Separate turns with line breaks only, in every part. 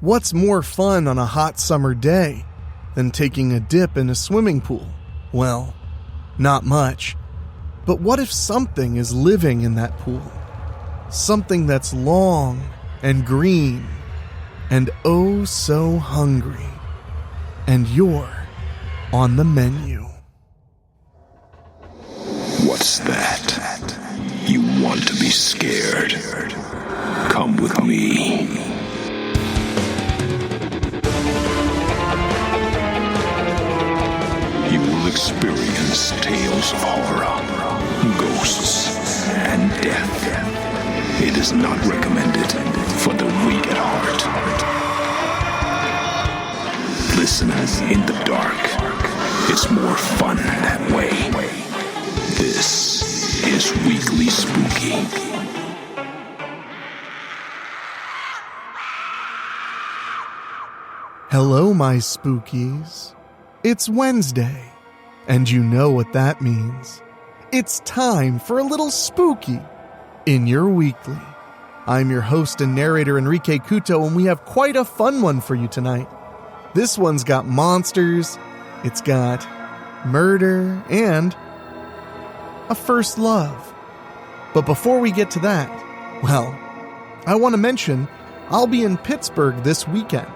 What's more fun on a hot summer day than taking a dip in a swimming pool? Well, not much. But what if something is living in that pool? Something that's long and green and oh so hungry. And you're on the menu.
What's that? You want to be scared? Come with me. You will experience tales of horror, ghosts, and death. It is not recommended for the weak at heart. Listen in the dark. It's more fun that way. This is Weekly Spooky.
Hello, my spookies. It's Wednesday, and you know what that means. It's time for a little spooky in your weekly. I'm your host and narrator, Enrique Couto, and we have quite a fun one for you tonight. This one's got monsters, it's got murder, and a first love. But before we get to that, well, I want to mention I'll be in Pittsburgh this weekend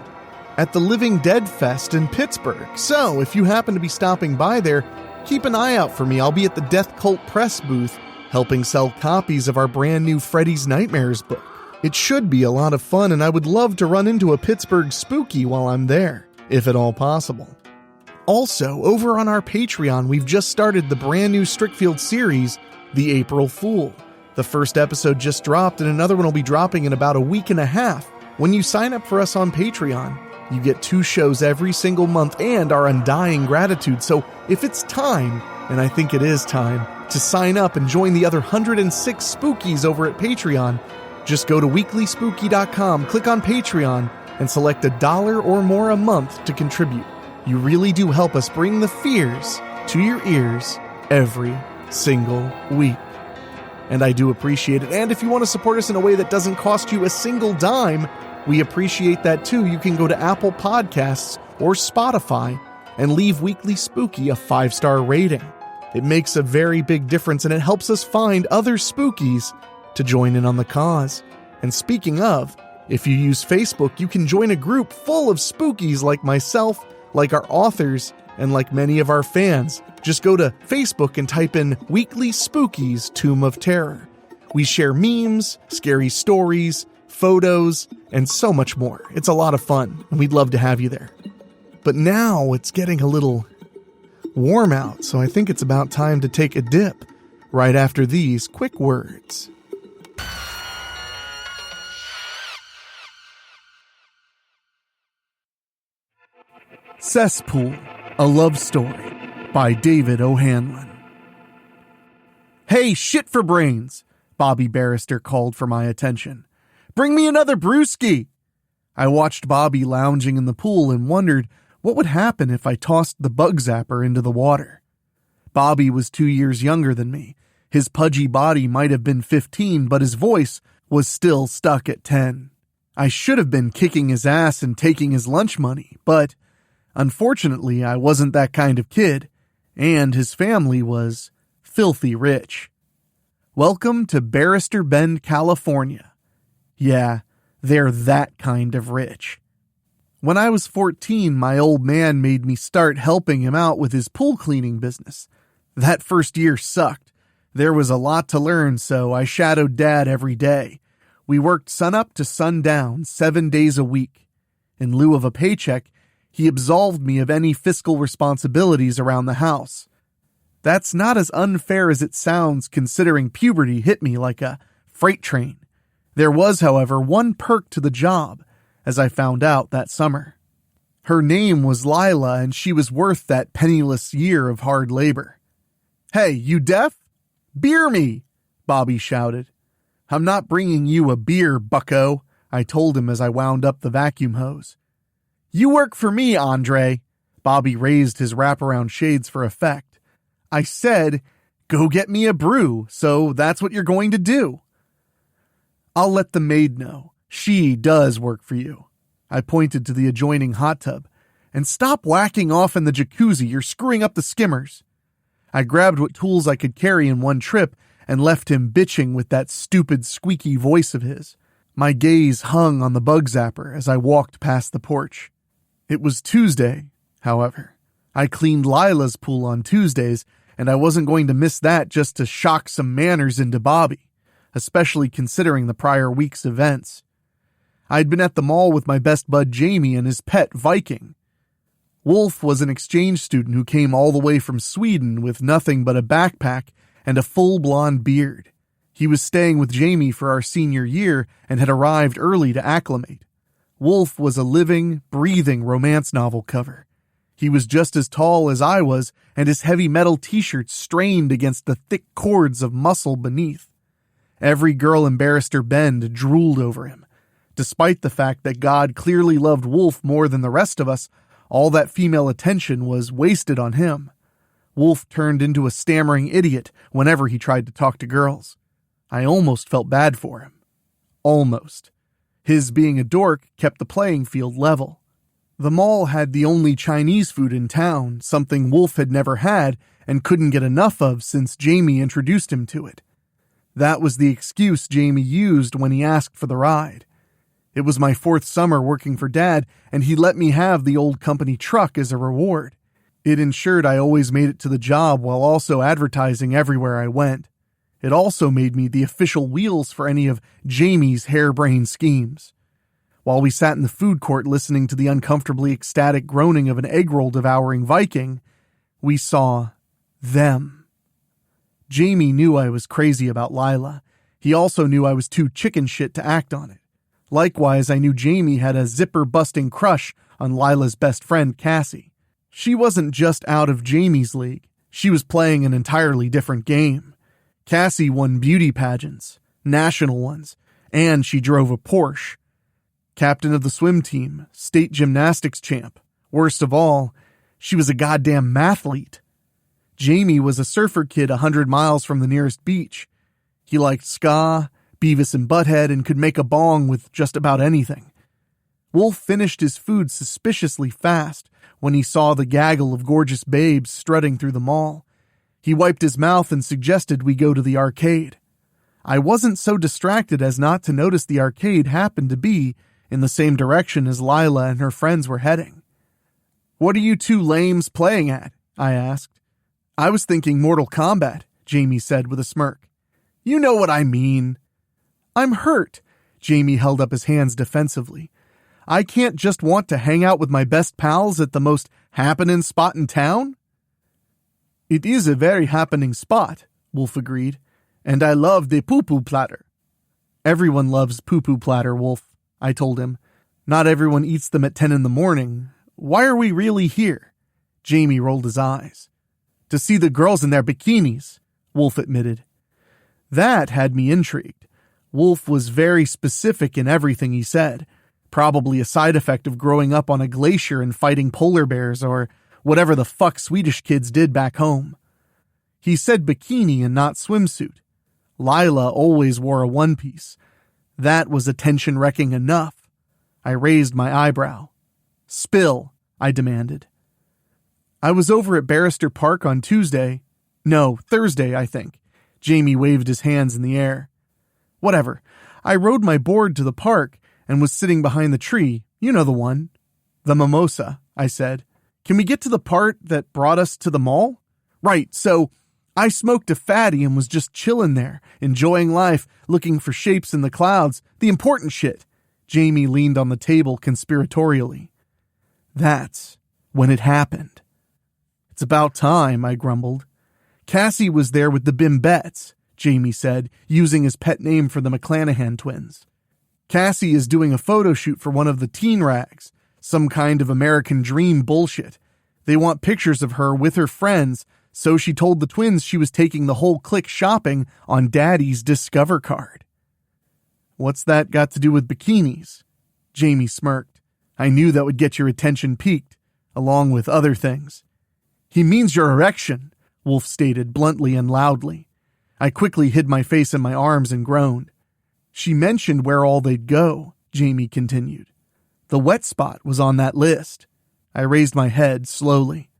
at the Living Dead Fest in Pittsburgh. So if you happen to be stopping by there, keep an eye out for me. I'll be at the Death Cult Press booth helping sell copies of our brand new Freddy's Nightmares book. It should be a lot of fun, and I would love to run into a Pittsburgh spooky while I'm there, if at all possible. Also, over on our Patreon, we've just started the brand new Strickfield series, The April Fool. The first episode just dropped, and another one will be dropping in about a week and a half. When you sign up for us on Patreon, you get 2 shows every single month and our undying gratitude. So if it's time, and I think it is time, to sign up and join the other 106 spookies over at Patreon, just go to WeeklySpooky.com, click on Patreon, and select $1 or more a month to contribute. You really do help us bring the fears to your ears every single week. And I do appreciate it. And if you want to support us in a way that doesn't cost you a single dime, we appreciate that too. You can go to Apple Podcasts or Spotify and leave Weekly Spooky a 5-star rating. It makes a very big difference, and it helps us find other spookies to join in on the cause. And speaking of, if you use Facebook, you can join a group full of spookies like myself, like our authors, and like many of our fans. Just go to Facebook and type in Weekly Spooky's Tomb of Terror. We share memes, scary stories, photos, and so much more. It's a lot of fun, and we'd love to have you there. But now it's getting a little warm out, so I think it's about time to take a dip right after these quick words. Cesspool, a love story by David O'Hanlon. Hey, shit for brains, Bobby Barrister called for my attention. Bring me another brewski. I watched Bobby lounging in the pool and wondered what would happen if I tossed the bug zapper into the water. Bobby was 2 years younger than me. His pudgy body might have been 15, but his voice was still stuck at 10. I should have been kicking his ass and taking his lunch money, but unfortunately, I wasn't that kind of kid, and his family was filthy rich. Welcome to Barrister Bend, California. Yeah, they're that kind of rich. When I was 14, my old man made me start helping him out with his pool cleaning business. That first year sucked. There was a lot to learn, so I shadowed Dad every day. We worked sunup to sundown, 7 days a week. In lieu of a paycheck, he absolved me of any fiscal responsibilities around the house. That's not as unfair as it sounds, considering puberty hit me like a freight train. There was, however, one perk to the job, as I found out that summer. Her name was Lila, and she was worth that penniless year of hard labor. Hey, you deaf? Beer me, Bobby shouted. I'm not bringing you a beer, bucko, I told him as I wound up the vacuum hose. You work for me, Andre. Bobby raised his wraparound shades for effect. I said, go get me a brew, so that's what you're going to do. I'll let the maid know. She does work for you. I pointed to the adjoining hot tub. "And stop whacking off in the jacuzzi, you're screwing up the skimmers." I grabbed what tools I could carry in one trip and left him bitching with that stupid squeaky voice of his. My gaze hung on the bug zapper as I walked past the porch. It was Tuesday, however. I cleaned Lila's pool on Tuesdays, and I wasn't going to miss that just to shock some manners into Bobby, especially considering the prior week's events. I'd been at the mall with my best bud Jamie and his pet Viking. Wolf was an exchange student who came all the way from Sweden with nothing but a backpack and a full blonde beard. He was staying with Jamie for our senior year and had arrived early to acclimate. Wolf was a living, breathing romance novel cover. He was just as tall as I was, and his heavy metal t-shirt strained against the thick cords of muscle beneath. Every girl in Barrister Bend drooled over him. Despite the fact that God clearly loved Wolf more than the rest of us, all that female attention was wasted on him. Wolf turned into a stammering idiot whenever he tried to talk to girls. I almost felt bad for him. Almost. His being a dork kept the playing field level. The mall had the only Chinese food in town, something Wolf had never had and couldn't get enough of since Jamie introduced him to it. That was the excuse Jamie used when he asked for the ride. It was my 4th summer working for Dad, and he let me have the old company truck as a reward. It ensured I always made it to the job while also advertising everywhere I went. It also made me the official wheels for any of Jamie's harebrained schemes. While we sat in the food court listening to the uncomfortably ecstatic groaning of an egg roll devouring Viking, we saw them. Jamie knew I was crazy about Lila. He also knew I was too chicken shit to act on it. Likewise, I knew Jamie had a zipper-busting crush on Lila's best friend, Cassie. She wasn't just out of Jamie's league. She was playing an entirely different game. Cassie won beauty pageants, national ones, and she drove a Porsche. Captain of the swim team, state gymnastics champ. Worst of all, she was a goddamn mathlete. Jamie was a surfer kid 100 miles from the nearest beach. He liked ska, Beavis and Butthead, and could make a bong with just about anything. Wolf finished his food suspiciously fast when he saw the gaggle of gorgeous babes strutting through the mall. He wiped his mouth and suggested we go to the arcade. I wasn't so distracted as not to notice the arcade happened to be in the same direction as Lila and her friends were heading. "What are you two lames playing at?" I asked. "I was thinking Mortal Kombat," Jamie said with a smirk. "You know what I mean." "I'm hurt." Jamie held up his hands defensively. "I can't just want to hang out with my best pals at the most happening spot in town." "It is a very happening spot," Wolf agreed, "and I love the poo-poo platter." "Everyone loves poo-poo platter, Wolf," I told him. "Not everyone eats them at 10 in the morning. Why are we really here?" Jamie rolled his eyes. "To see the girls in their bikinis," Wolf admitted. That had me intrigued. Wolf was very specific in everything he said, probably a side effect of growing up on a glacier and fighting polar bears or whatever the fuck Swedish kids did back home. He said bikini and not swimsuit. Lila always wore a one-piece. That was attention-wrecking enough. I raised my eyebrow. "Spill," I demanded. "I was over at Barrister Park on Thursday, I think." Jamie waved his hands in the air. "Whatever. I rode my board to the park and was sitting behind the tree. You know the one." "The mimosa," I said. "Can we get to the part that brought us to the mall?" "Right, so I smoked a fatty and was just chilling there, enjoying life, looking for shapes in the clouds, the important shit." Jamie leaned on the table conspiratorially. "That's when it happened." "It's about time," I grumbled. "Cassie was there with the Bimbettes," Jamie said, using his pet name for the McClanahan twins. "Cassie is doing a photo shoot for one of the teen rags, some kind of American dream bullshit. They want pictures of her with her friends, so she told the twins she was taking the whole clique shopping on Daddy's Discover card." "What's that got to do with bikinis?" Jamie smirked. "I knew that would get your attention peaked, along with other things." "He means your erection," Wolf stated bluntly and loudly. I quickly hid my face in my arms and groaned. "She mentioned where all they'd go," Jamie continued. The wet spot was on that list. I raised my head slowly.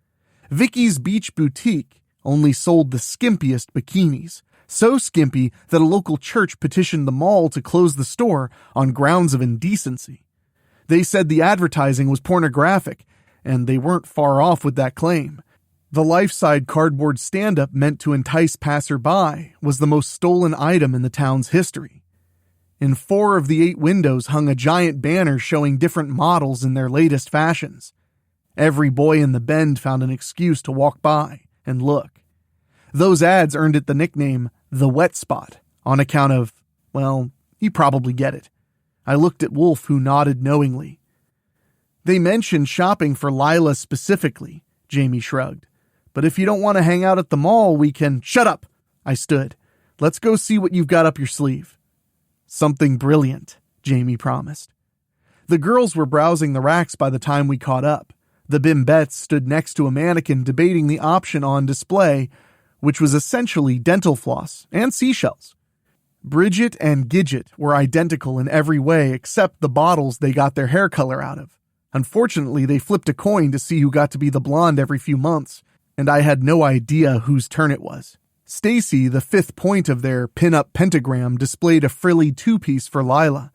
Vicky's Beach Boutique only sold the skimpiest bikinis, so skimpy that a local church petitioned the mall to close the store on grounds of indecency. They said the advertising was pornographic, and they weren't far off with that claim. The life-size cardboard stand-up meant to entice passerby was the most stolen item in the town's history. In 4 of the 8 windows hung a giant banner showing different models in their latest fashions. Every boy in the Bend found an excuse to walk by and look. Those ads earned it the nickname The Wet Spot on account of, well, you probably get it. I looked at Wolf, who nodded knowingly. They mentioned shopping for Lila specifically, Jamie shrugged. But if you don't want to hang out at the mall, we can... Shut up! I stood. Let's go see what you've got up your sleeve. Something brilliant, Jamie promised. The girls were browsing the racks by the time we caught up. The bimbettes stood next to a mannequin debating the option on display, which was essentially dental floss and seashells. Bridget and Gidget were identical in every way except the bottles they got their hair color out of. Unfortunately, they flipped a coin to see who got to be the blonde every few months, and I had no idea whose turn it was. Stacy, the 5th point of their pin-up pentagram, displayed a frilly 2-piece for Lila.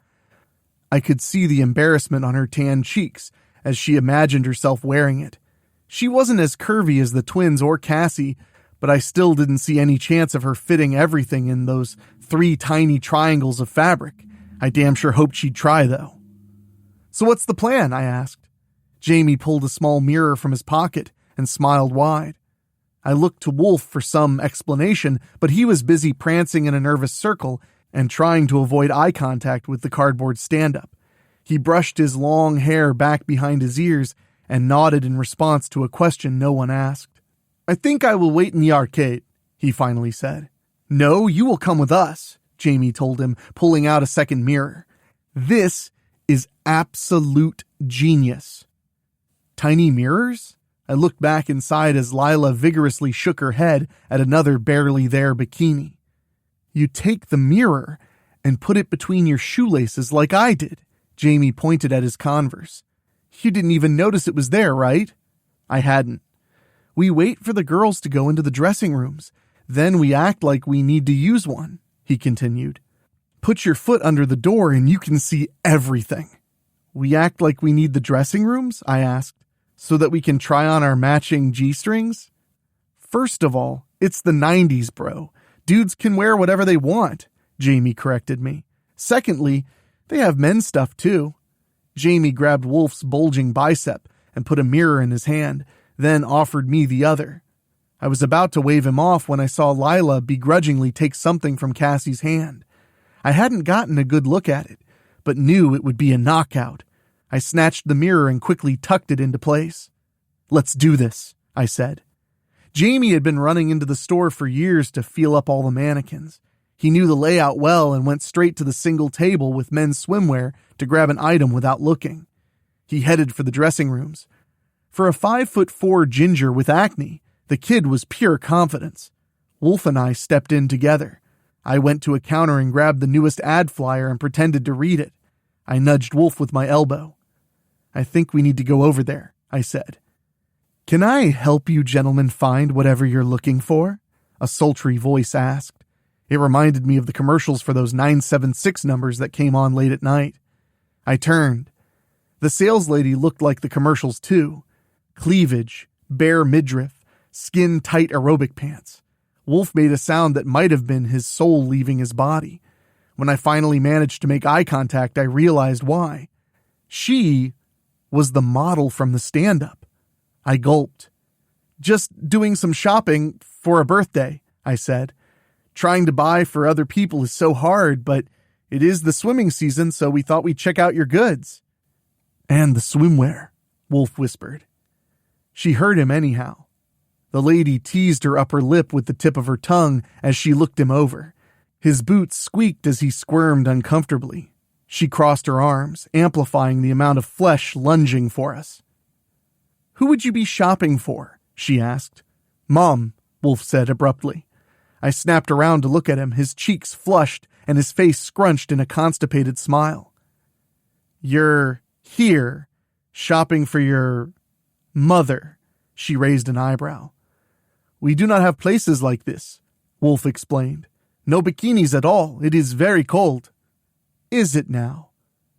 I could see the embarrassment on her tan cheeks as she imagined herself wearing it. She wasn't as curvy as the twins or Cassie, but I still didn't see any chance of her fitting everything in those 3 tiny triangles of fabric. I damn sure hoped she'd try, though. So what's the plan? I asked. Jamie pulled a small mirror from his pocket and smiled wide. I looked to Wolf for some explanation, but he was busy prancing in a nervous circle and trying to avoid eye contact with the cardboard stand-up. He brushed his long hair back behind his ears and nodded in response to a question no one asked. I think I will wait in the arcade, he finally said. No, you will come with us, Jamie told him, pulling out a second mirror. This is absolute genius. Tiny mirrors? I looked back inside as Lila vigorously shook her head at another barely there bikini. You take the mirror and put it between your shoelaces like I did, Jamie pointed at his Converse. You didn't even notice it was there, right? I hadn't. We wait for the girls to go into the dressing rooms. Then we act like we need to use one, he continued. Put your foot under the door and you can see everything. We act like we need the dressing rooms? I asked. So that we can try on our matching G-strings? First of all, it's the 90s, bro. Dudes can wear whatever they want, Jamie corrected me. Secondly, they have men's stuff too. Jamie grabbed Wolf's bulging bicep and put a mirror in his hand, then offered me the other. I was about to wave him off when I saw Lila begrudgingly take something from Cassie's hand. I hadn't gotten a good look at it, but knew it would be a knockout. I snatched the mirror and quickly tucked it into place. Let's do this, I said. Jamie had been running into the store for years to feel up all the mannequins. He knew the layout well and went straight to the single table with men's swimwear to grab an item without looking. He headed for the dressing rooms. For a 5'4" ginger with acne, the kid was pure confidence. Wolf and I stepped in together. I went to a counter and grabbed the newest ad flyer and pretended to read it. I nudged Wolf with my elbow. I think we need to go over there, I said. Can I help you gentlemen find whatever you're looking for? A sultry voice asked. It reminded me of the commercials for those 976 numbers that came on late at night. I turned. The saleslady looked like the commercials too. Cleavage, bare midriff, skin-tight aerobic pants. Wolf made a sound that might have been his soul leaving his body. When I finally managed to make eye contact, I realized why. She was the model from the stand-up. I gulped. Just doing some shopping for a birthday, I said. Trying to buy for other people is so hard, but it is the swimming season, so we thought we'd check out your goods. And the swimwear, Wolf whispered. She heard him anyhow. The lady teased her upper lip with the tip of her tongue as she looked him over. His boots squeaked as he squirmed uncomfortably. She crossed her arms, amplifying the amount of flesh lunging for us. Who would you be shopping for? She asked. Mom, Wolf said abruptly. I snapped around to look at him, his cheeks flushed and his face scrunched in a constipated smile. You're Here, shopping for your mother. She raised an eyebrow. We do not have places like this, Wolf explained. No bikinis at all. It is very cold. Is it now?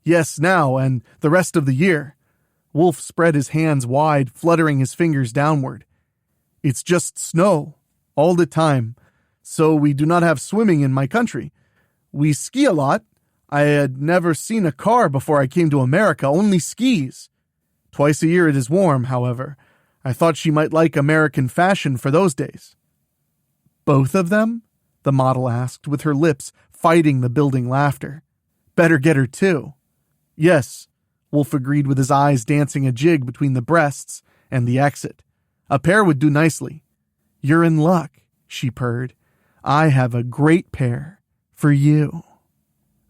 Yes, now, and the rest of the year. Wolf spread his hands wide, fluttering his fingers downward. It's just snow, all the time, so we do not have swimming in my country. We ski a lot. I had never seen a car before I came to America, only skis. Twice a year it is warm, however. I thought she might like American fashion for those days. Both of them? The model asked, with her lips fighting the building laughter. Better get her too. Yes, Wolf agreed with his eyes dancing a jig between the breasts and the exit. A pair would do nicely. You're in luck, she purred. I have a great pair for you.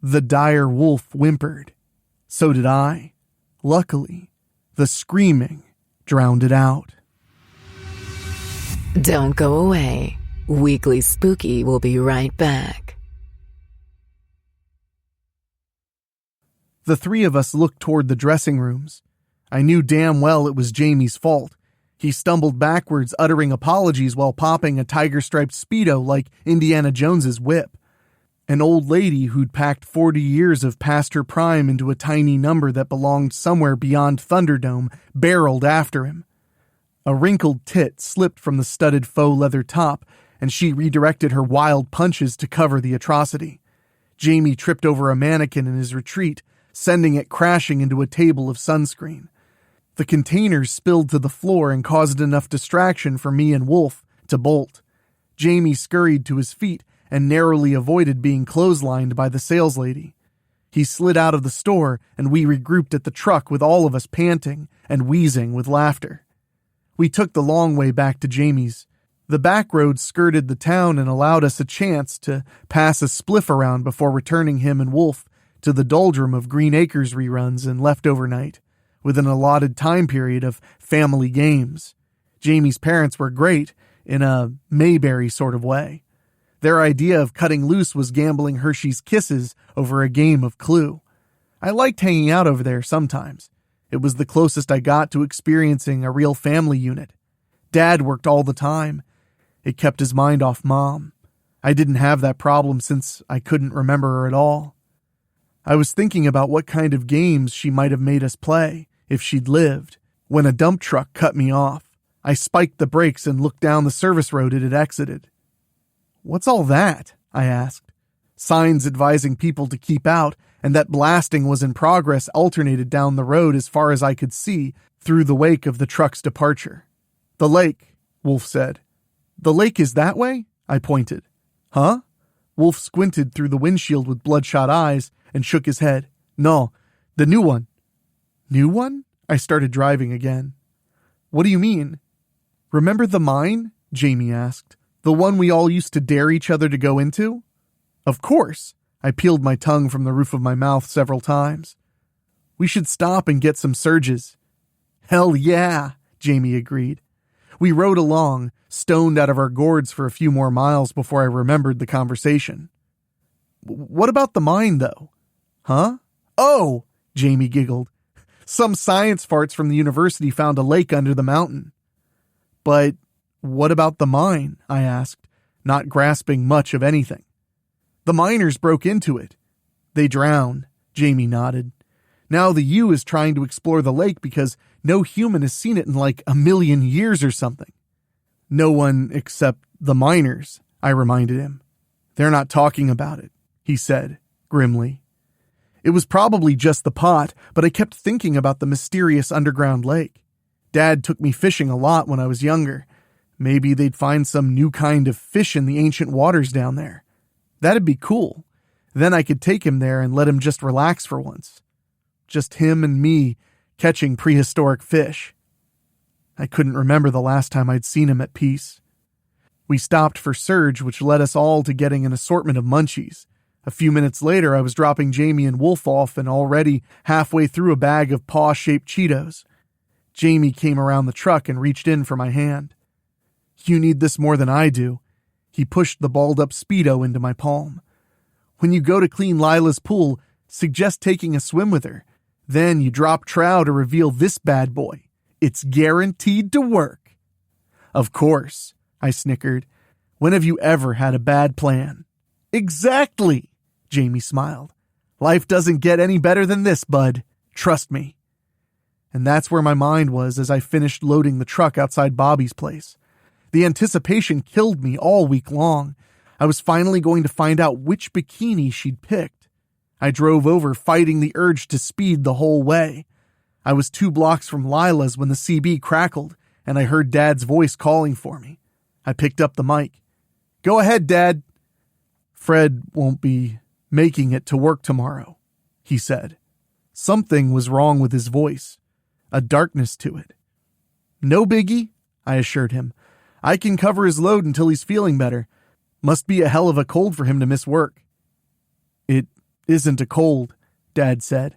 The dire wolf whimpered. So did I. Luckily, the screaming drowned it out.
Don't go away. Weekly Spooky will be right back.
The three of us looked toward the dressing rooms. I knew damn well it was Jamie's fault. He stumbled backwards, uttering apologies while popping a tiger-striped Speedo like Indiana Jones's whip. An old lady who'd packed 40 years of past her prime into a tiny number that belonged somewhere beyond Thunderdome barreled after him. A wrinkled tit slipped from the studded faux leather top, and she redirected her wild punches to cover the atrocity. Jamie tripped over a mannequin in his retreat, sending it crashing into a table of sunscreen. The containers spilled to the floor and caused enough distraction for me and Wolf to bolt. Jamie scurried to his feet and narrowly avoided being clotheslined by the saleslady. He slid out of the store, and we regrouped at the truck with all of us panting and wheezing with laughter. We took the long way back to Jamie's. The back road skirted the town and allowed us a chance to pass a spliff around before returning him and Wolf to the doldrum of Green Acres reruns and leftover night, with an allotted time period of family games. Jamie's parents were great, in a Mayberry sort of way. Their idea of cutting loose was gambling Hershey's Kisses over a game of Clue. I liked hanging out over there sometimes. It was the closest I got to experiencing a real family unit. Dad worked all the time. It kept his mind off Mom. I didn't have that problem since I couldn't remember her at all. I was thinking about what kind of games she might have made us play if she'd lived, when a dump truck cut me off. I spiked the brakes and looked down the service road it had exited. What's all that? I asked. Signs advising people to keep out and that blasting was in progress alternated down the road as far as I could see through the wake of the truck's departure. The lake, Wolf said. The lake is that way? I pointed. Huh? Wolf squinted through the windshield with bloodshot eyes and shook his head. No, the new one. New one? I started driving again. What do you mean? Remember the mine? Jamie asked. The one we all used to dare each other to go into? Of course. I peeled my tongue from the roof of my mouth several times. We should stop and get some surges. Hell yeah, Jamie agreed. We rode along, stoned out of our gourds for a few more miles before I remembered the conversation. What about the mine, though? Huh? Oh, Jamie giggled. Some science farts from the university found a lake under the mountain. But what about the mine? I asked, not grasping much of anything. The miners broke into it. They drowned, Jamie nodded. Now the U is trying to explore the lake because no human has seen it in like 1,000,000 years or something. No one except the miners, I reminded him. They're not talking about it, he said, grimly. It was probably just the pot, but I kept thinking about the mysterious underground lake. Dad took me fishing a lot when I was younger. Maybe they'd find some new kind of fish in the ancient waters down there. That'd be cool. Then I could take him there and let him just relax for once. Just him and me catching prehistoric fish. I couldn't remember the last time I'd seen him at peace. We stopped for Surge, which led us all to getting an assortment of munchies. A few minutes later, I was dropping Jamie and Wolf off and already halfway through a bag of paw-shaped Cheetos. Jamie came around the truck and reached in for my hand. You need this more than I do. He pushed the balled-up Speedo into my palm. When you go to clean Lila's pool, suggest taking a swim with her. Then you drop trow to reveal this bad boy. It's guaranteed to work. Of course, I snickered. When have you ever had a bad plan? Exactly, Jamie smiled. Life doesn't get any better than this, bud. Trust me. And that's where my mind was as I finished loading the truck outside Bobby's place. The anticipation killed me all week long. I was finally going to find out which bikini she'd picked. I drove over, fighting the urge to speed the whole way. I was 2 blocks from Lila's when the CB crackled, and I heard Dad's voice calling for me. I picked up the mic. Go ahead, Dad. Fred won't be making it to work tomorrow, he said. Something was wrong with his voice, a darkness to it. No biggie, I assured him. I can cover his load until he's feeling better. Must be a hell of a cold for him to miss work. It isn't a cold, Dad said.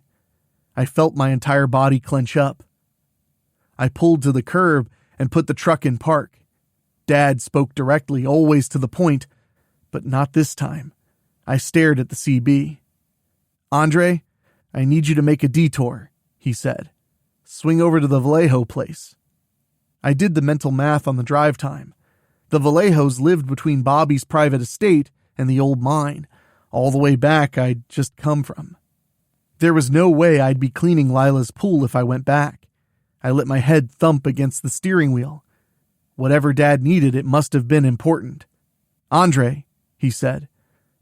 I felt my entire body clench up. I pulled to the curb and put the truck in park. Dad spoke directly, always to the point, but not this time. I stared at the CB. Andre, I need you to make a detour, he said. Swing over to the Vallejo place. I did the mental math on the drive time. The Vallejos lived between Bobby's private estate and the old mine, all the way back I'd just come from. There was no way I'd be cleaning Lila's pool if I went back. I let my head thump against the steering wheel. Whatever Dad needed, it must have been important. Andre, he said.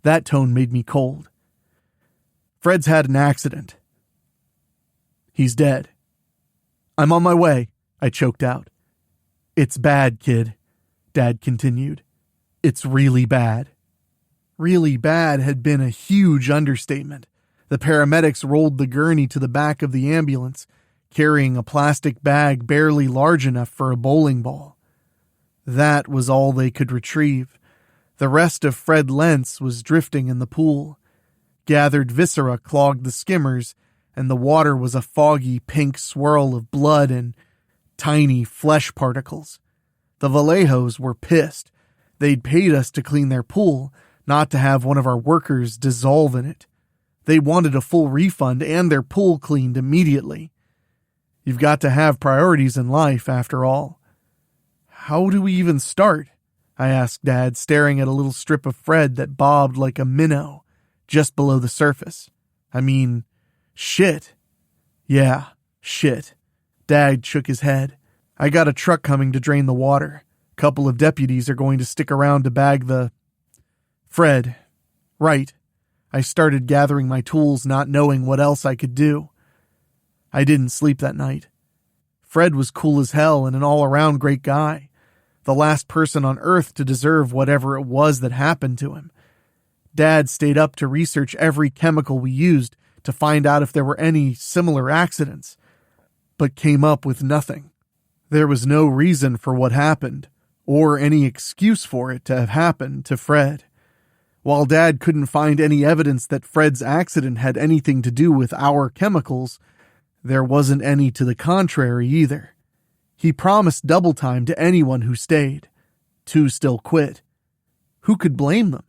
That tone made me cold. Fred's had an accident. He's dead. I'm on my way, I choked out. It's bad, kid, Dad continued. It's really bad. Really bad had been a huge understatement. The paramedics rolled the gurney to the back of the ambulance, carrying a plastic bag barely large enough for a bowling ball. That was all they could retrieve. The rest of Fred Lentz was drifting in the pool. Gathered viscera clogged the skimmers, and the water was a foggy pink swirl of blood and tiny flesh particles. The Vallejos were pissed. They'd paid us to clean their pool, not to have one of our workers dissolve in it. They wanted a full refund and their pool cleaned immediately. You've got to have priorities in life, after all. How do we even start? I asked Dad, staring at a little strip of Fred that bobbed like a minnow just below the surface. I mean, shit. Yeah, shit. Dad shook his head. I got a truck coming to drain the water. A couple of deputies are going to stick around to bag the... Fred. Right. I started gathering my tools, not knowing what else I could do. I didn't sleep that night. Fred was cool as hell and an all-around great guy. The last person on earth to deserve whatever it was that happened to him. Dad stayed up to research every chemical we used to find out if there were any similar accidents, but came up with nothing. There was no reason for what happened, or any excuse for it to have happened to Fred. While Dad couldn't find any evidence that Fred's accident had anything to do with our chemicals, there wasn't any to the contrary either. He promised double time to anyone who stayed. 2 still quit. Who could blame them?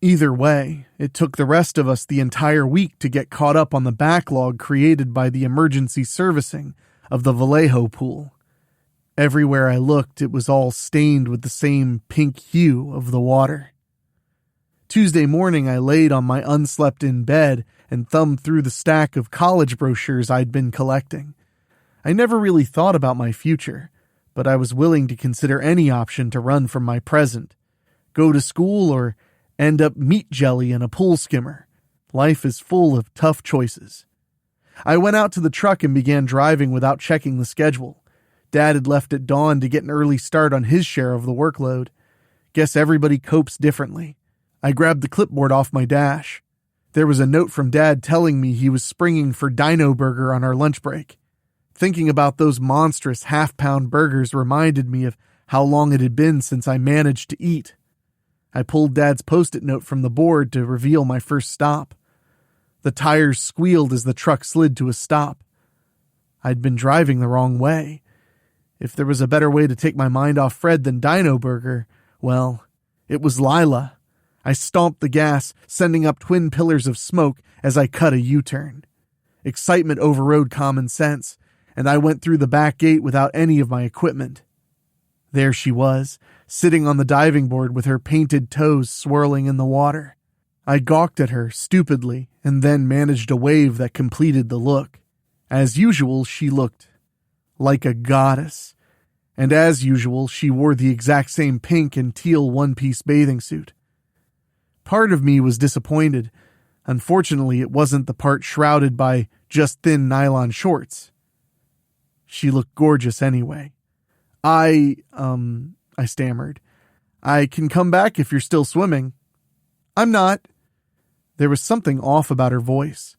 Either way, it took the rest of us the entire week to get caught up on the backlog created by the emergency servicing of the Vallejo pool. Everywhere I looked, it was all stained with the same pink hue of the water. Tuesday morning, I laid on my unslept-in bed and thumbed through the stack of college brochures I'd been collecting. I never really thought about my future, but I was willing to consider any option to run from my present. Go to school or end up meat jelly in a pool skimmer. Life is full of tough choices. I went out to the truck and began driving without checking the schedule. Dad had left at dawn to get an early start on his share of the workload. Guess everybody copes differently. I grabbed the clipboard off my dash. There was a note from Dad telling me he was springing for Dino Burger on our lunch break. Thinking about those monstrous half-pound burgers reminded me of how long it had been since I managed to eat. I pulled Dad's Post-it note from the board to reveal my first stop. The tires squealed as the truck slid to a stop. I'd been driving the wrong way. If there was a better way to take my mind off Fred than Dino Burger, well, it was Lila. I stomped the gas, sending up twin pillars of smoke as I cut a U-turn. Excitement overrode common sense, and I went through the back gate without any of my equipment. There she was, sitting on the diving board with her painted toes swirling in the water. I gawked at her stupidly and then managed a wave that completed the look. As usual, she looked like a goddess. And as usual, she wore the exact same pink and teal one-piece bathing suit. Part of me was disappointed. Unfortunately, it wasn't the part shrouded by just thin nylon shorts. She looked gorgeous anyway. I stammered. I can come back if you're still swimming. I'm not. There was something off about her voice.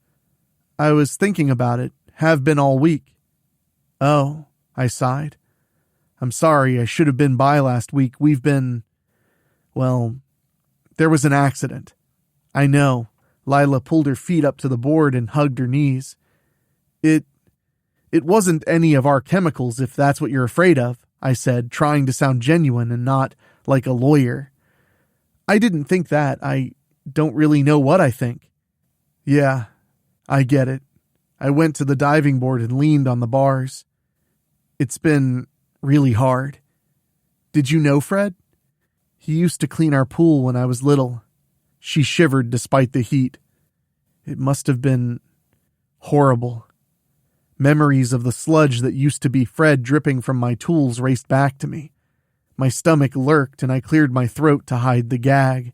I was thinking about it, have been all week. Oh, I sighed. I'm sorry, I should have been by last week. There was an accident. I know. Lila pulled her feet up to the board and hugged her knees. It wasn't any of our chemicals, if that's what you're afraid of, I said, trying to sound genuine and not like a lawyer. I didn't think that. I don't really know what I think. Yeah, I get it. I went to the diving board and leaned on the bars. It's been really hard. Did you know Fred? He used to clean our pool when I was little. She shivered despite the heat. It must have been horrible. Memories of the sludge that used to be Fred dripping from my tools raced back to me. My stomach lurked and I cleared my throat to hide the gag.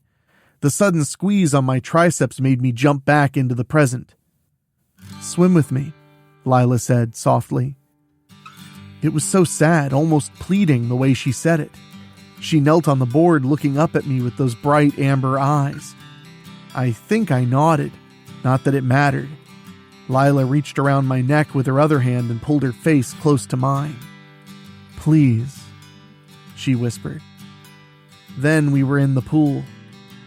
The sudden squeeze on my triceps made me jump back into the present. Swim with me, Lila said softly. It was so sad, almost pleading the way she said it. She knelt on the board looking up at me with those bright amber eyes. I think I nodded, not that it mattered. Lila reached around my neck with her other hand and pulled her face close to mine. Please, she whispered. Then we were in the pool.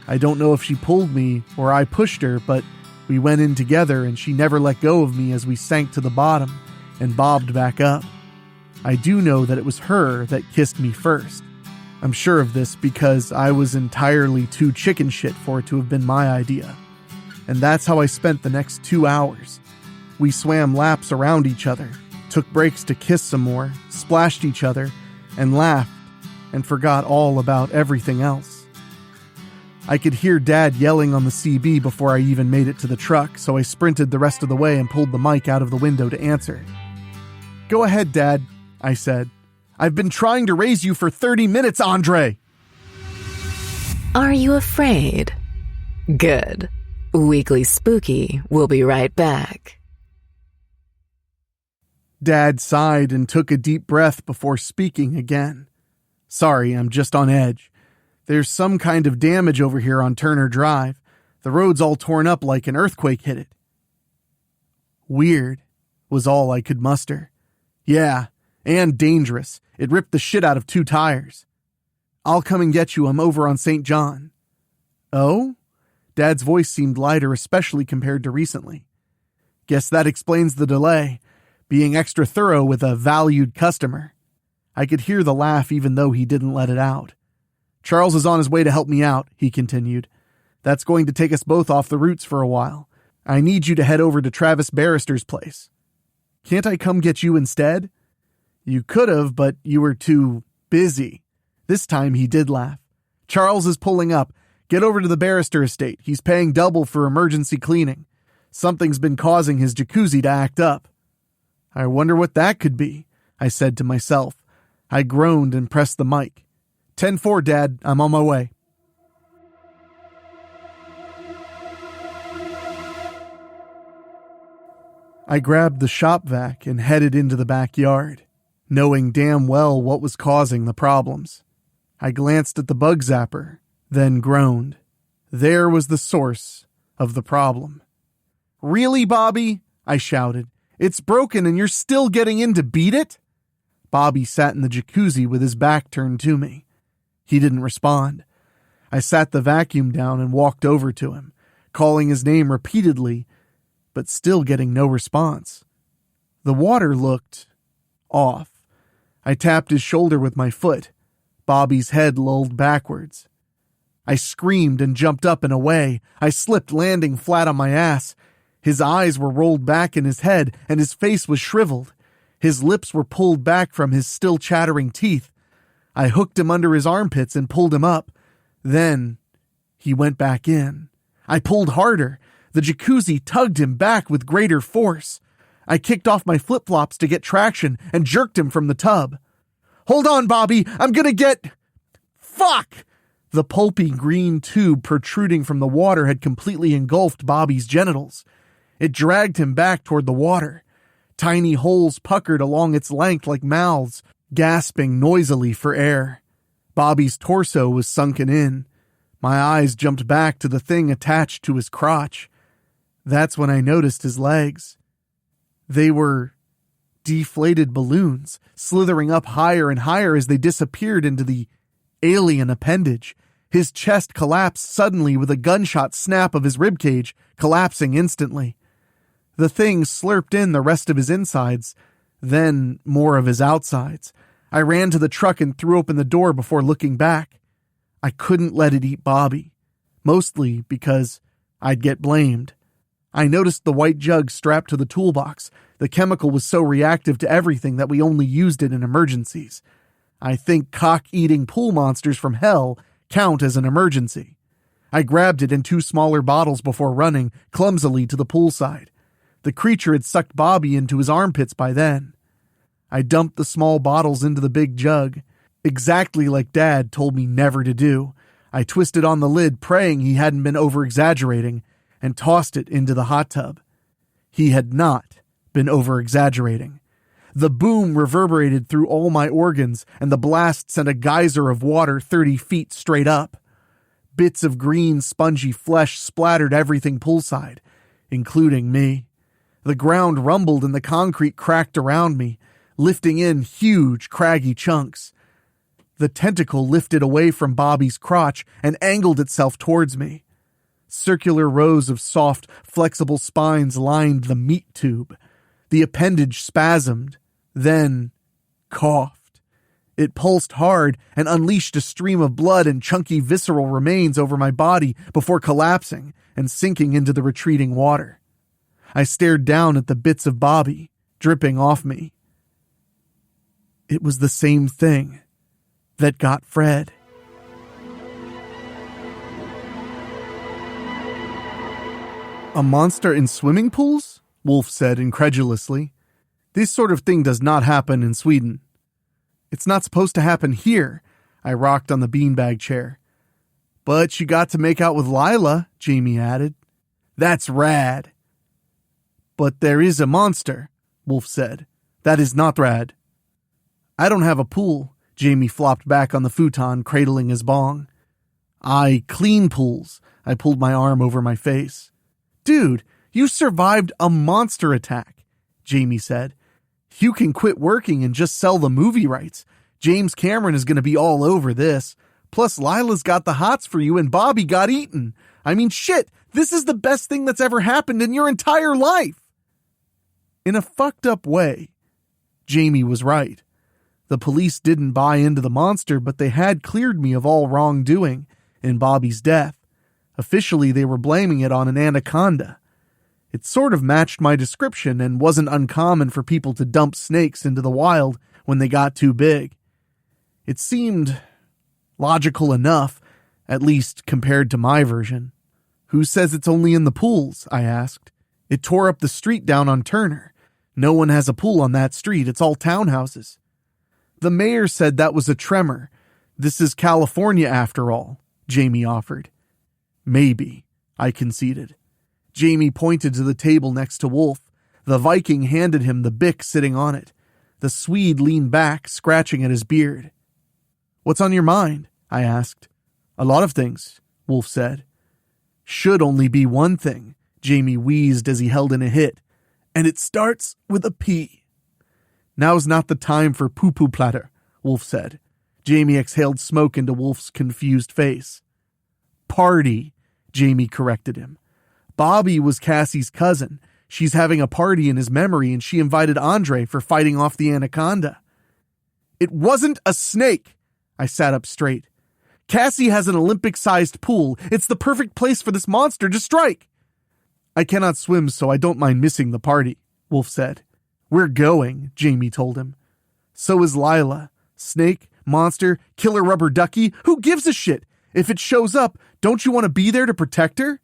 I don't know if she pulled me or I pushed her, but we went in together and she never let go of me as we sank to the bottom and bobbed back up. I do know that it was her that kissed me first. I'm sure of this because I was entirely too chicken shit for it to have been my idea. And that's how I spent the next 2 hours. We swam laps around each other, took breaks to kiss some more, splashed each other, and laughed, and forgot all about everything else. I could hear Dad yelling on the CB before I even made it to the truck, so I sprinted the rest of the way and pulled the mic out of the window to answer. Go ahead, Dad, I said. I've been trying to raise you for 30 minutes, Andre!
Are you afraid? Good. Weekly Spooky will be right back.
Dad sighed and took a deep breath before speaking again. Sorry, I'm just on edge. There's some kind of damage over here on Turner Drive. The road's all torn up like an earthquake hit it. Weird, was all I could muster. Yeah, and dangerous. It ripped the shit out of 2 tires. I'll come and get you. I'm over on St. John. Oh? Dad's voice seemed lighter, especially compared to recently. Guess that explains the delay. Being extra thorough with a valued customer. I could hear the laugh even though he didn't let it out. Charles is on his way to help me out, he continued. That's going to take us both off the routes for a while. I need you to head over to Travis Barrister's place. Can't I come get you instead? You could have, but you were too busy. This time he did laugh. Charles is pulling up. Get over to the Barrister estate. He's paying double for emergency cleaning. Something's been causing his jacuzzi to act up. I wonder what that could be, I said to myself. I groaned and pressed the mic. 10-4, Dad. I'm on my way. I grabbed the shop vac and headed into the backyard, knowing damn well what was causing the problems. I glanced at the bug zapper, then groaned. There was the source of the problem. Really, Bobby? I shouted. It's broken and you're still getting in to beat it? Bobby sat in the jacuzzi with his back turned to me. He didn't respond. I sat the vacuum down and walked over to him, calling his name repeatedly, but still getting no response. The water looked off. I tapped his shoulder with my foot. Bobby's head lolled backwards. I screamed and jumped up and away. I slipped, landing flat on my ass. His eyes were rolled back in his head, and his face was shriveled. His lips were pulled back from his still chattering teeth. I hooked him under his armpits and pulled him up. Then he went back in. I pulled harder. The jacuzzi tugged him back with greater force. I kicked off my flip-flops to get traction and jerked him from the tub. "Hold on, Bobby! I'm gonna get—" Fuck! The pulpy green tube protruding from the water had completely engulfed Bobby's genitals. It dragged him back toward the water. Tiny holes puckered along its length like mouths, gasping noisily for air. Bobby's torso was sunken in. My eyes jumped back to the thing attached to his crotch. That's when I noticed his legs. They were deflated balloons, slithering up higher and higher as they disappeared into the alien appendage. His chest collapsed suddenly with a gunshot snap of his ribcage, collapsing instantly. The thing slurped in the rest of his insides, then more of his outsides. I ran to the truck and threw open the door before looking back. I couldn't let it eat Bobby, mostly because I'd get blamed. I noticed the white jug strapped to the toolbox. The chemical was so reactive to everything that we only used it in emergencies. I think cock-eating pool monsters from hell count as an emergency. I grabbed it in 2 smaller bottles before running clumsily to the poolside. The creature had sucked Bobby into his armpits by then. I dumped the small bottles into the big jug, exactly like Dad told me never to do. I twisted on the lid, praying he hadn't been over-exaggerating, and tossed it into the hot tub. He had not been over-exaggerating. The boom reverberated through all my organs, and the blast sent a geyser of water 30 feet straight up. Bits of green, spongy flesh splattered everything poolside, including me. The ground rumbled and the concrete cracked around me, lifting in huge, craggy chunks. The tentacle lifted away from Bobby's crotch and angled itself towards me. Circular rows of soft, flexible spines lined the meat tube. The appendage spasmed, then coughed. It pulsed hard and unleashed a stream of blood and chunky visceral remains over my body before collapsing and sinking into the retreating water. I stared down at the bits of Bobby, dripping off me. It was the same thing that got Fred. "A monster in swimming pools?" Wolf said incredulously. "This sort of thing does not happen in Sweden." "It's not supposed to happen here." I rocked on the beanbag chair. "But you got to make out with Lila," Jamie added. "That's rad." "But there is a monster," Wolf said. "That is not rad." "I don't have a pool." Jamie flopped back on the futon, cradling his bong. "I clean pools." I pulled my arm over my face. "Dude, you survived a monster attack," Jamie said. "You can quit working and just sell the movie rights. James Cameron is going to be all over this. Plus, Lila's got the hots for you and Bobby got eaten. I mean, shit, this is the best thing that's ever happened in your entire life." In a fucked up way, Jamie was right. The police didn't buy into the monster, but they had cleared me of all wrongdoing in Bobby's death. Officially, they were blaming it on an anaconda. It sort of matched my description and wasn't uncommon for people to dump snakes into the wild when they got too big. It seemed logical enough, at least compared to my version. "Who says it's only in the pools?" I asked. "It tore up the street down on Turner. No one has a pool on that street. It's all townhouses." "The mayor said that was a tremor. This is California after all," Jamie offered. "Maybe," I conceded. Jamie pointed to the table next to Wolf. The Viking handed him the Bic sitting on it. The Swede leaned back, scratching at his beard. "What's on your mind?" I asked. "A lot of things," Wolf said. "Should only be one thing," Jamie wheezed as he held in a hit. "And it starts with a P." "Now's not the time for poo-poo platter," Wolf said. Jamie exhaled smoke into Wolf's confused face. "Party," Jamie corrected him. "Bobby was Cassie's cousin. She's having a party in his memory and she invited Andre for fighting off the anaconda." "It wasn't a snake." I sat up straight. "Cassie has an Olympic-sized pool. It's the perfect place for this monster to strike." I cannot swim, so I don't mind missing the party, Wolf said. We're going, Jamie told him. So is Lila. Snake, monster, killer rubber ducky, who gives a shit? If it shows up, don't you want to be there to protect her?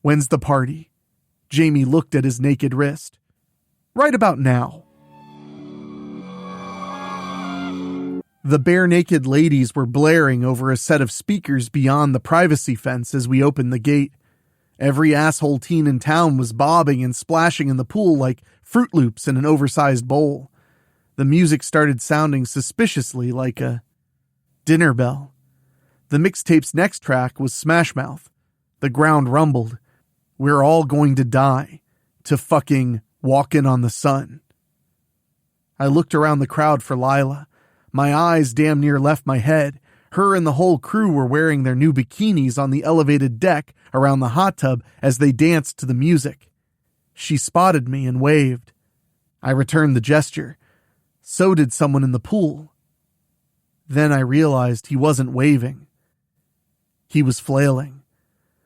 When's the party? Jamie looked at his naked wrist. Right about now. The bare-naked ladies were blaring over a set of speakers beyond the privacy fence as we opened the gate. Every asshole teen in town was bobbing and splashing in the pool like Fruit Loops in an oversized bowl. The music started sounding suspiciously like a dinner bell. The mixtape's next track was Smash Mouth. The ground rumbled. We're all going to die. To fucking Walkin' on the Sun. I looked around the crowd for Lila. My eyes damn near left my head. Her and the whole crew were wearing their new bikinis on the elevated deck around the hot tub as they danced to the music. She spotted me and waved. I returned the gesture. So did someone in the pool. Then I realized he wasn't waving. He was flailing.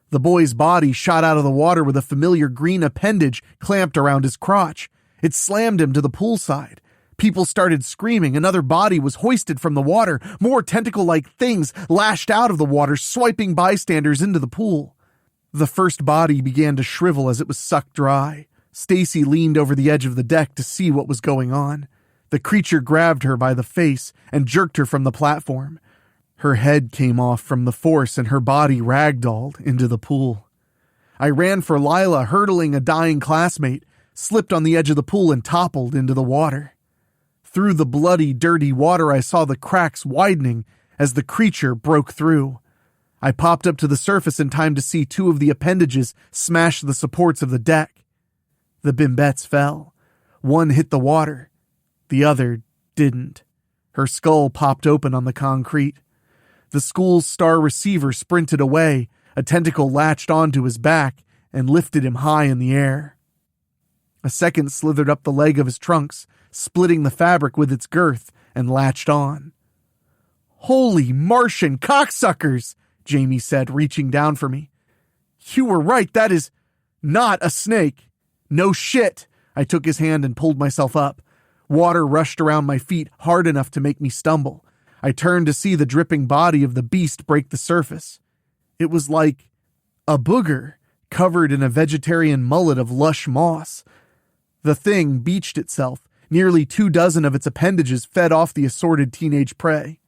The boy's body shot out of the water with a familiar green appendage clamped around his crotch. It slammed him to the poolside. People started screaming. Another body was hoisted from the water. More tentacle-like things lashed out of the water, swiping bystanders into the pool. The first body began to shrivel as it was sucked dry. Stacy leaned over the edge of the deck to see what was going on. The creature grabbed her by the face and jerked her from the platform. Her head came off from the force and her body ragdolled into the pool. I ran for Lila, hurdling a dying classmate, slipped on the edge of the pool and toppled into the water. Through the bloody, dirty water, I saw the cracks widening as the creature broke through. I popped up to the surface in time to see two of the appendages smash the supports of the deck. The bimbettes fell. One hit the water. The other didn't. Her skull popped open on the concrete. The school's star receiver sprinted away. A tentacle latched onto his back and lifted him high in the air. A second slithered up the leg of his trunks, splitting the fabric with its girth, and latched on. Holy Martian cocksuckers, Jamie said, reaching down for me. You were right, that is not a snake. No shit. I took his hand and pulled myself up. Water rushed around my feet hard enough to make me stumble. I turned to see the dripping body of the beast break the surface. It was like a booger, covered in a vegetarian mullet of lush moss. The thing beached itself. Nearly 24 of its appendages fed off the assorted teenage prey.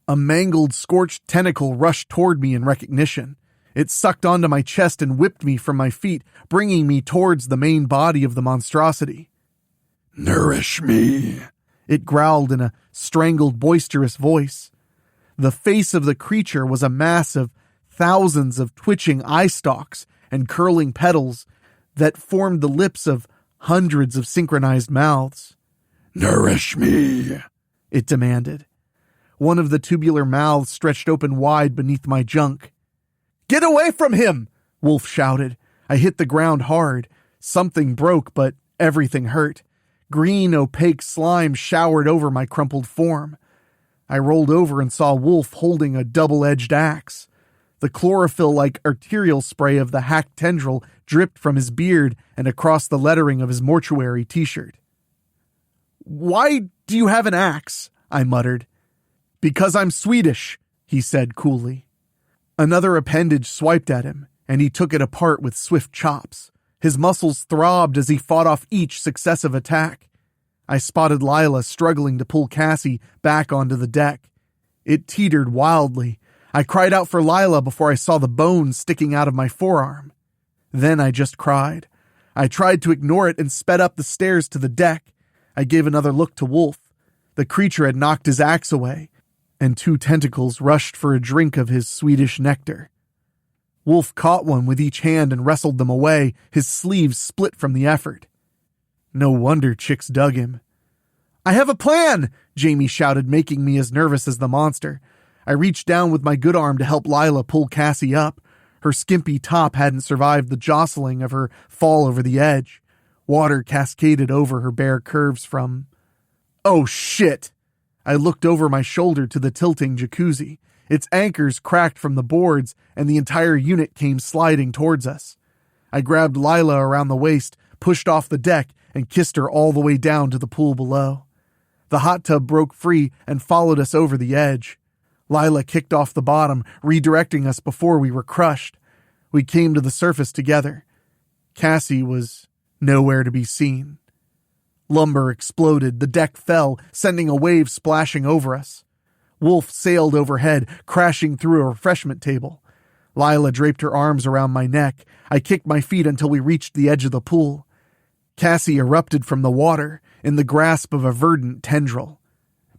A mangled, scorched tentacle rushed toward me in recognition. It sucked onto my chest and whipped me from my feet, bringing me towards the main body of the monstrosity.
Nourish me,
it growled in a strangled, boisterous voice. The face of the creature was a mass of thousands of twitching eye stalks and curling petals that formed the lips of hundreds of synchronized mouths.
Nourish me,
it demanded. One of the tubular mouths stretched open wide beneath my junk. Get away from him, Wolf shouted. I hit the ground hard. Something broke, but everything hurt. Green, opaque slime showered over my crumpled form. I rolled over and saw Wolf holding a double-edged axe. The chlorophyll-like arterial spray of the hacked tendril dripped from his beard and across the lettering of his mortuary t-shirt. Why do you have an axe? I muttered. Because I'm Swedish, he said coolly. Another appendage swiped at him, and he took it apart with swift chops. His muscles throbbed as he fought off each successive attack. I spotted Lila struggling to pull Cassie back onto the deck. It teetered wildly. I cried out for Lila before I saw the bone sticking out of my forearm. Then I just cried. I tried to ignore it and sped up the stairs to the deck. I gave another look to Wolf. The creature had knocked his axe away, and 2 tentacles rushed for a drink of his Swedish nectar. Wolf caught one with each hand and wrestled them away, his sleeves split from the effort. No wonder chicks dug him. I have a plan, Jamie shouted, making me as nervous as the monster. I reached down with my good arm to help Lila pull Cassie up. Her skimpy top hadn't survived the jostling of her fall over the edge. Water cascaded over her bare curves from... Oh, shit! I looked over my shoulder to the tilting jacuzzi. Its anchors cracked from the boards, and the entire unit came sliding towards us. I grabbed Lila around the waist, pushed off the deck, and kissed her all the way down to the pool below. The hot tub broke free and followed us over the edge. Lila kicked off the bottom, redirecting us before we were crushed. We came to the surface together. Cassie was nowhere to be seen. Lumber exploded, the deck fell, sending a wave splashing over us. Wolf sailed overhead, crashing through a refreshment table. Lila draped her arms around my neck. I kicked my feet until we reached the edge of the pool. Cassie erupted from the water, in the grasp of a verdant tendril.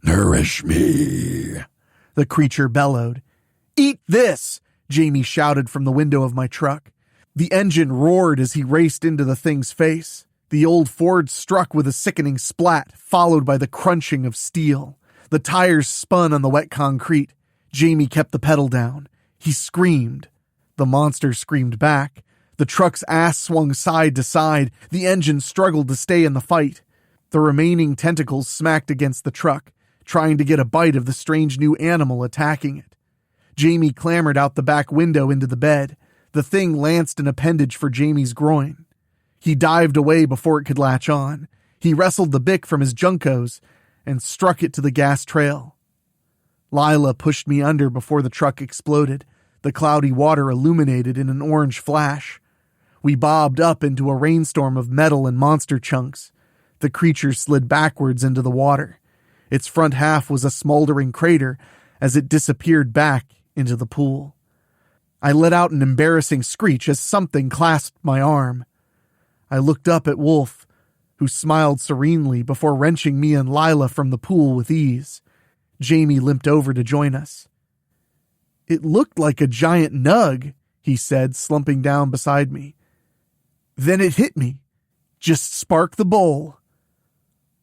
"Nourish me,"
the creature bellowed. "Eat this!" Jamie shouted from the window of my truck. The engine roared as he raced into the thing's face. The old Ford struck with a sickening splat, followed by the crunching of steel. The tires spun on the wet concrete. Jamie kept the pedal down. He screamed. The monster screamed back. The truck's ass swung side to side. The engine struggled to stay in the fight. The remaining tentacles smacked against the truck, trying to get a bite of the strange new animal attacking it. Jamie clambered out the back window into the bed. The thing lanced an appendage for Jamie's groin. He dived away before it could latch on. He wrestled the bick from his junkos and struck it to the gas trail. Lila pushed me under before the truck exploded. The cloudy water illuminated in an orange flash. We bobbed up into a rainstorm of metal and monster chunks. The creature slid backwards into the water. Its front half was a smoldering crater as it disappeared back into the pool. I let out an embarrassing screech as something clasped my arm. I looked up at Wolf, who smiled serenely before wrenching me and Lila from the pool with ease. Jamie limped over to join us. "It looked like a giant nug," he said, slumping down beside me. "Then it hit me. Just spark the bowl."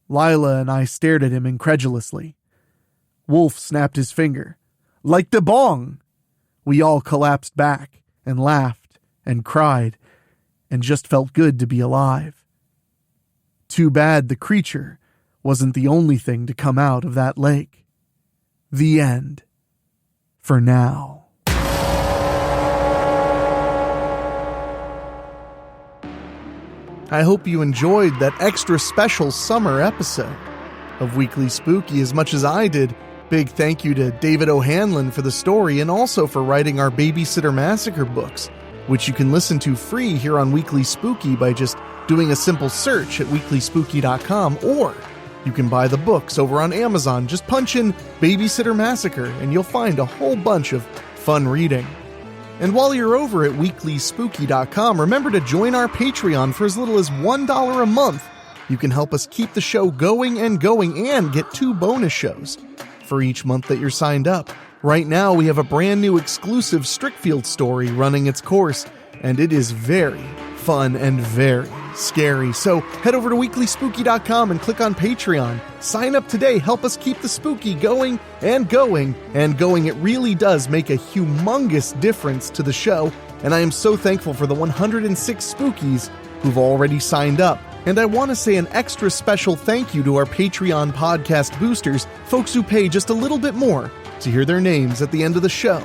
Lila and I stared at him incredulously. Wolf snapped his finger. "Like the bong!" We all collapsed back and laughed and cried and just felt good to be alive. Too bad the creature wasn't the only thing to come out of that lake. The end. For now. I hope you enjoyed that extra special summer episode of Weekly Spooky as much as I did. Big thank you to David O'Hanlon for the story and also for writing our Babysitter Massacre books, which you can listen to free here on Weekly Spooky by just doing a simple search at WeeklySpooky.com, or you can buy the books over on Amazon. Just punch in Babysitter Massacre and you'll find a whole bunch of fun reading. And while you're over at WeeklySpooky.com, remember to join our Patreon for as little as $1 a month. You can help us keep the show going and get 2 bonus shows for each month that you're signed up. Right now, we have a brand new exclusive Strickfield story running its course, and it is very fun and very scary. So head over to WeeklySpooky.com and click on Patreon. Sign up today. Help us keep the spooky going and going and going. It really does make a humongous difference to the show, and I am so thankful for the 106 spookies who've already signed up. And I want to say an extra special thank you to our Patreon podcast boosters, folks who pay just a little bit more to hear their names at the end of the show.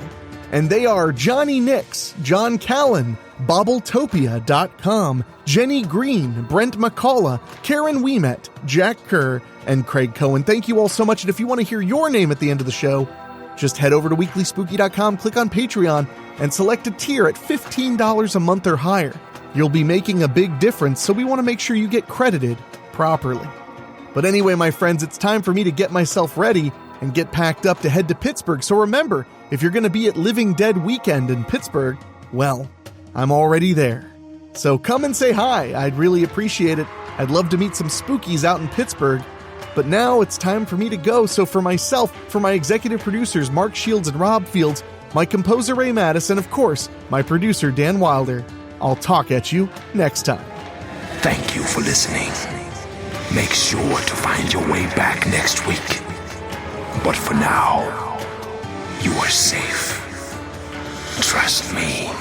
And they are Johnny Nix, John Callan, Bobbletopia.com, Jenny Green, Brent McCullough, Karen Weemet, Jack Kerr, and Craig Cohen. Thank you all so much, and if you want to hear your name at the end of the show, just head over to WeeklySpooky.com, click on Patreon, and select a tier at $15 a month or higher. You'll be making a big difference, so we want to make sure you get credited properly. But anyway, my friends, it's time for me to get myself ready and get packed up to head to Pittsburgh. So remember, if you're going to be at Living Dead Weekend in Pittsburgh, well, I'm already there. So come and say hi. I'd really appreciate it. I'd love to meet some spookies out in Pittsburgh. But now it's time for me to go. So for myself, for my executive producers, Mark Shields and Rob Fields, my composer, Ray Madison, of course, my producer, Dan Wilder, I'll talk at you next time.
Thank you for listening. Make sure to find your way back next week. But for now, you are safe. Trust me.